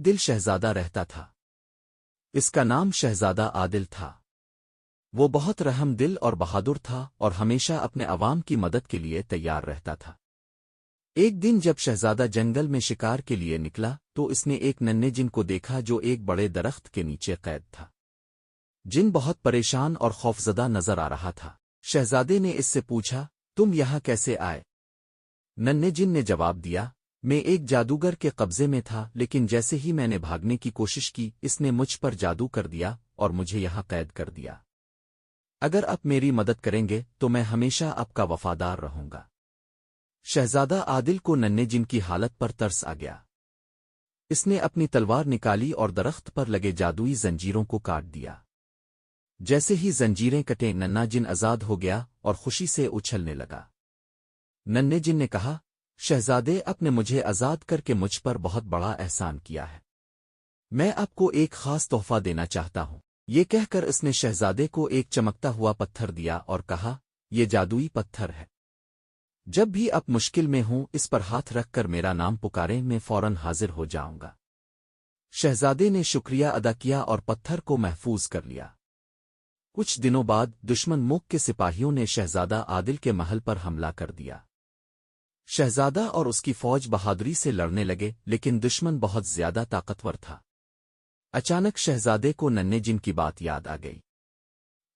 ایک دل شہزادہ رہتا تھا۔ اس کا نام شہزادہ عادل تھا۔ وہ بہت رحم دل اور بہادر تھا اور ہمیشہ اپنے عوام کی مدد کے لیے تیار رہتا تھا۔ ایک دن جب شہزادہ جنگل میں شکار کے لیے نکلا تو اس نے ایک ننھے جن کو دیکھا جو ایک بڑے درخت کے نیچے قید تھا۔ جن بہت پریشان اور خوفزدہ نظر آ رہا تھا۔ شہزادے نے اس سے پوچھا، تم یہاں کیسے آئے؟ ننھے جن نے جواب دیا، میں ایک جادوگر کے قبضے میں تھا، لیکن جیسے ہی میں نے بھاگنے کی کوشش کی اس نے مجھ پر جادو کر دیا اور مجھے یہاں قید کر دیا۔ اگر آپ میری مدد کریں گے تو میں ہمیشہ آپ کا وفادار رہوں گا۔ شہزادہ عادل کو ننھے جن کی حالت پر ترس آ گیا۔ اس نے اپنی تلوار نکالی اور درخت پر لگے جادوئی زنجیروں کو کاٹ دیا۔ جیسے ہی زنجیریں کٹیں ننھا جن آزاد ہو گیا اور خوشی سے اچھلنے لگا۔ ننھے جن نے کہا، شہزادے آپ نے مجھے آزاد کر کے مجھ پر بہت بڑا احسان کیا ہے۔ میں آپ کو ایک خاص تحفہ دینا چاہتا ہوں۔ یہ کہہ کر اس نے شہزادے کو ایک چمکتا ہوا پتھر دیا اور کہا، یہ جادوئی پتھر ہے۔ جب بھی آپ مشکل میں ہوں اس پر ہاتھ رکھ کر میرا نام پکاریں، میں فوراً حاضر ہو جاؤں گا۔ شہزادے نے شکریہ ادا کیا اور پتھر کو محفوظ کر لیا۔ کچھ دنوں بعد دشمن ملک کے سپاہیوں نے شہزادہ عادل کے محل پر حملہ کر دیا۔ شہزادہ اور اس کی فوج بہادری سے لڑنے لگے، لیکن دشمن بہت زیادہ طاقتور تھا۔ اچانک شہزادے کو ننھے جن کی بات یاد آ گئی۔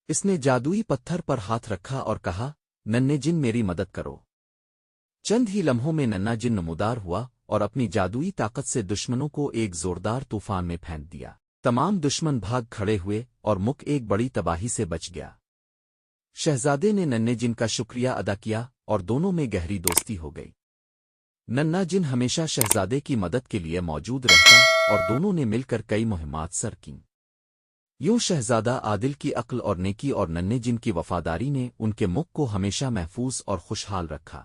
اس نے جادوئی پتھر پر ہاتھ رکھا اور کہا، ننھے جن میری مدد کرو۔ چند ہی لمحوں میں ننھا جن نمودار ہوا اور اپنی جادوئی طاقت سے دشمنوں کو ایک زوردار طوفان میں پھینک دیا۔ تمام دشمن بھاگ کھڑے ہوئے اور ملک ایک بڑی تباہی سے بچ گیا۔ شہزادے نے ننھے جن کا شکریہ ادا کیا اور دونوں میں گہری دوستی ہو گئی۔ ننھا جن ہمیشہ شہزادے کی مدد کے لیے موجود رہتا اور دونوں نے مل کر کئی مہمات سر کیں۔ یوں شہزادہ عادل کی عقل اور نیکی اور ننھے جن کی وفاداری نے ان کے ملک کو ہمیشہ محفوظ اور خوشحال رکھا۔